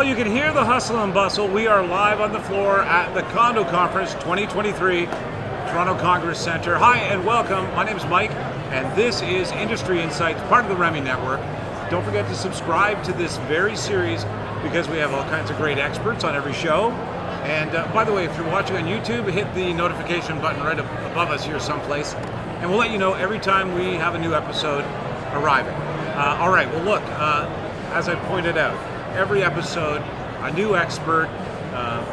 Well, you can hear the hustle and bustle. We are live on the floor at the Condo Conference 2023, Toronto Congress Centre. Hi and welcome. My name is Mike, and this is Industry Insights, part of the Remy Network. Don't forget to subscribe to this very series because we have all kinds of great experts on every show. And by the way, if you're watching on YouTube, hit the notification button right above us here someplace, and we'll let you know every time we have a new episode arriving. All right, well look, as I pointed out, every episode, a new expert,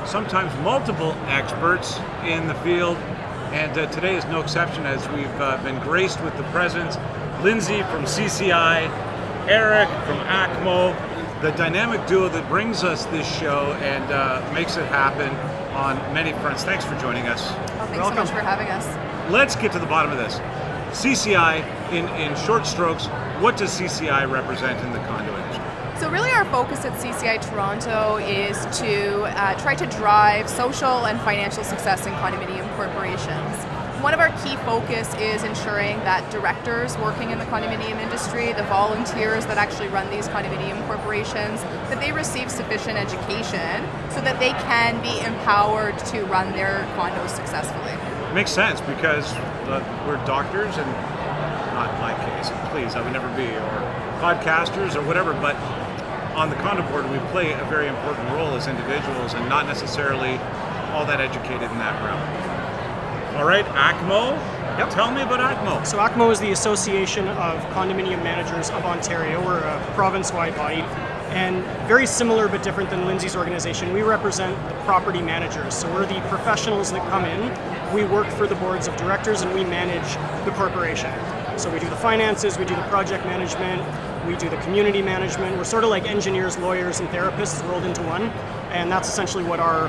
sometimes multiple experts in the field, and today is no exception as we've been graced with the presence, Lyndsey from CCI, Eric from ACMO, the dynamic duo that brings us this show and makes it happen on many fronts. Thanks for joining us. Oh, thanks so much for having us. Let's get to the bottom of this. CCI, in short strokes, what does CCI represent in the condo industry? So really our focus at CCI Toronto is to try to drive social and financial success in condominium corporations. One of our key focus is ensuring that directors working in the condominium industry, the volunteers that actually run these condominium corporations, that they receive sufficient education so that they can be empowered to run their condos successfully. Makes sense because we're doctors, and not in my case, please, I would never be, or podcasters or whatever, but on the condo board we play a very important role as individuals and not necessarily all that educated in that realm. All right, ACMO. Yep. Tell me about ACMO. So ACMO is the Association of Condominium Managers of Ontario. We're a province-wide body, and very similar but different than Lyndsey's organization. We represent the property managers. So we're the professionals that come in. We work for the boards of directors and we manage the corporation. So we do the finances, we do the project management, we do the community management. We're sort of like engineers, lawyers, and therapists rolled into one, and that's essentially what our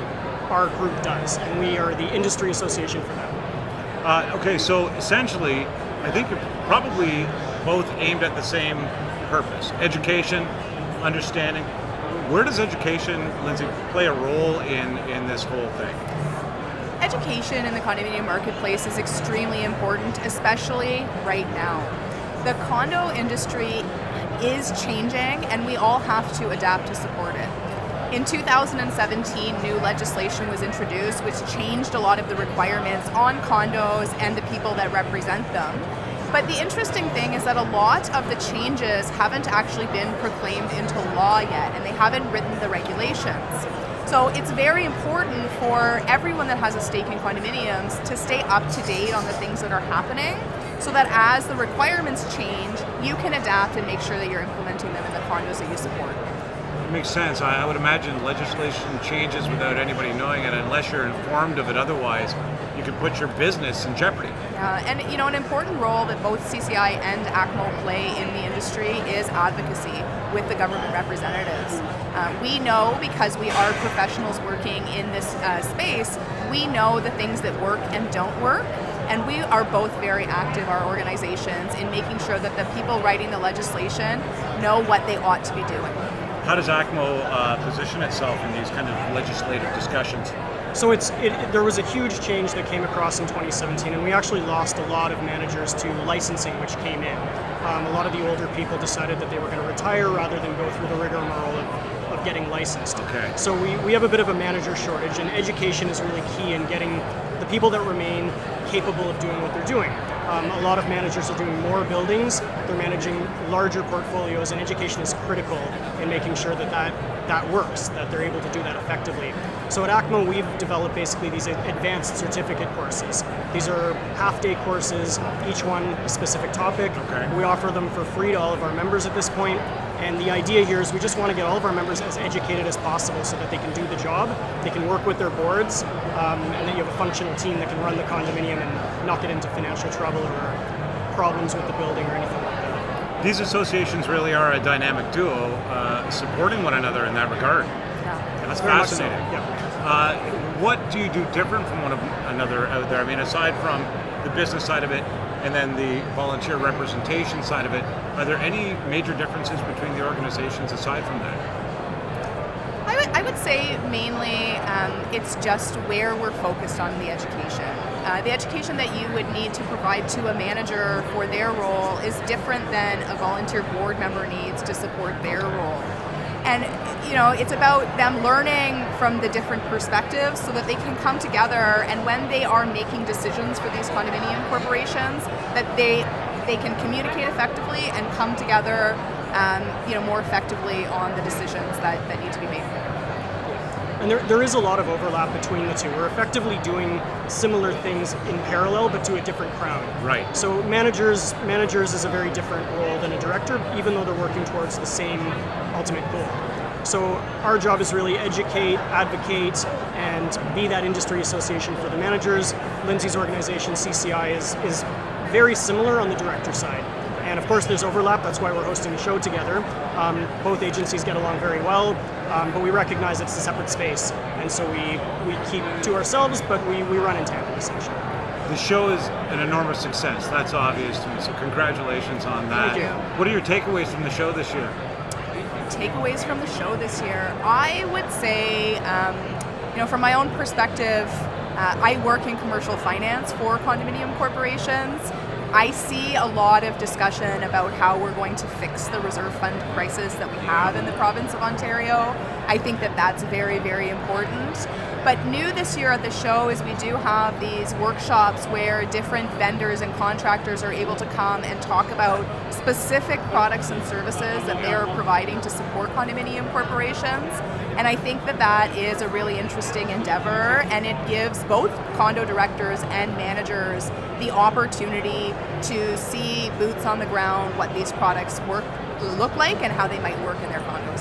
group does, and we are the industry association for that. Okay, so essentially, I think you're probably both aimed at the same purpose: education, understanding. Where does education, Lyndsey, play a role in this whole thing? Education in the condominium marketplace is extremely important, especially right now. The condo industry is changing, and we all have to adapt to support it. In 2017, new legislation was introduced which changed a lot of the requirements on condos and the people that represent them. But the interesting thing is that a lot of the changes haven't actually been proclaimed into law yet, and they haven't written the regulations. So it's very important for everyone that has a stake in condominiums to stay up to date on the things that are happening, so that as the requirements change, you can adapt and make sure that you're implementing them in the condos that you support. Makes sense. I would imagine legislation changes without anybody knowing it, unless you're informed of it. Otherwise, you could put your business in jeopardy. And you know, an important role that both CCI and ACMO play in the industry is advocacy with the government representatives. We know, because we are professionals working in this space, we know the things that work and don't work. And we are both very active, our organizations, in making sure that the people writing the legislation know what they ought to be doing. How does ACMO position itself in these kind of legislative discussions? So there was a huge change that came across in 2017, and we actually lost a lot of managers to licensing, which came in. A lot of the older people decided that they were going to retire rather than go through the rigmarole of getting licensed. Okay. So we have a bit of a manager shortage, and education is really key in getting the people that remain capable of doing what they're doing. A lot of managers are doing more buildings, they're managing larger portfolios, and education is critical in making sure that works, that they're able to do that effectively. So at ACMO, we've developed basically these advanced certificate courses. These are half-day courses, each one a specific topic. Okay. We offer them for free to all of our members at this point. And the idea here is we just want to get all of our members as educated as possible so that they can do the job, they can work with their boards, and that you have a functional team that can run the condominium and not get into financial trouble or problems with the building or anything like that. These associations really are a dynamic duo, supporting one another in that regard. Yeah. That's Very much so, fascinating. yeah. What do you do different from one another out there? I mean, aside from the business side of it, and then the volunteer representation side of it, are there any major differences between the organizations aside from that? I would say mainly it's just where we're focused on the education. The education that you would need to provide to a manager for their role is different than a volunteer board member needs to support their role. And it's about them learning from the different perspectives so that they can come together, and when they are making decisions for these condominium corporations, that they can communicate effectively and come together more effectively on the decisions that need to be made. And there is a lot of overlap between the two. We're effectively doing similar things in parallel, but to a different crowd. Right. So managers is a very different role than a director, even though they're working towards the same ultimate goal. So our job is really educate, advocate, and be that industry association for the managers. Lyndsey's organization, CCI, is very similar on the director side. And of course there's overlap, that's why we're hosting the show together. Both agencies get along very well, but we recognize it's a separate space. And so we keep to ourselves, but we run in tandem essentially. The show is an enormous success, that's obvious to me, so congratulations on that. Thank you. What are your takeaways from the show this year? Takeaways from the show this year, I would say, from my own perspective, I work in commercial finance for condominium corporations. I see a lot of discussion about how we're going to fix the reserve fund crisis that we have in the province of Ontario. I think that that's very, very important. But new this year at the show is we do have these workshops where different vendors and contractors are able to come and talk about specific products and services that they are providing to support condominium corporations. And I think that that is a really interesting endeavor, and it gives both condo directors and managers the opportunity to see boots on the ground what these products look like and how they might work in their condos.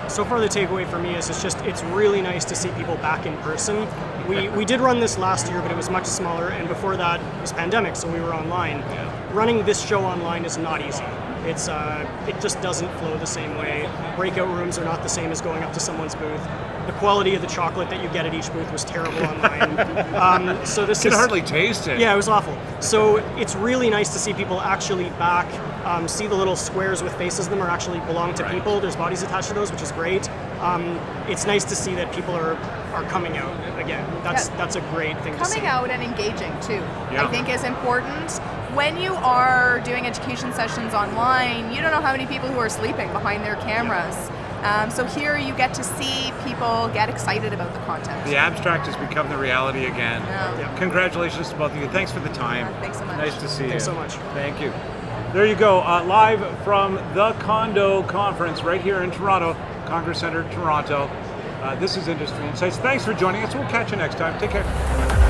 So far the takeaway for me is it's really nice to see people back in person. We did run this last year, but it was much smaller, and before that it was pandemic, so we were online. Yeah. Running this show online is not easy. It just doesn't flow the same way. Breakout rooms are not the same as going up to someone's booth. The quality of the chocolate that you get at each booth was terrible online. So this You can hardly taste it. Yeah, it was awful. So it's really nice to see people actually back, see the little squares with faces in them actually belong to people. There's bodies attached to those, which is great. It's nice to see that people are coming out again. That's a great thing to see. Coming out and engaging too, Yeah. I think is important. When you are doing education sessions online, you don't know how many people who are sleeping behind their cameras. So here you get to see people get excited about the content. The abstract has become the reality again. Yeah. Congratulations to both of you. Thanks for the time. Thanks so much. Nice to see you. Thanks so much. Thank you. There you go. Live from the Condo Conference right here in Toronto, Congress Centre, Toronto. This is Industry Insights. Thanks for joining us. We'll catch you next time. Take care.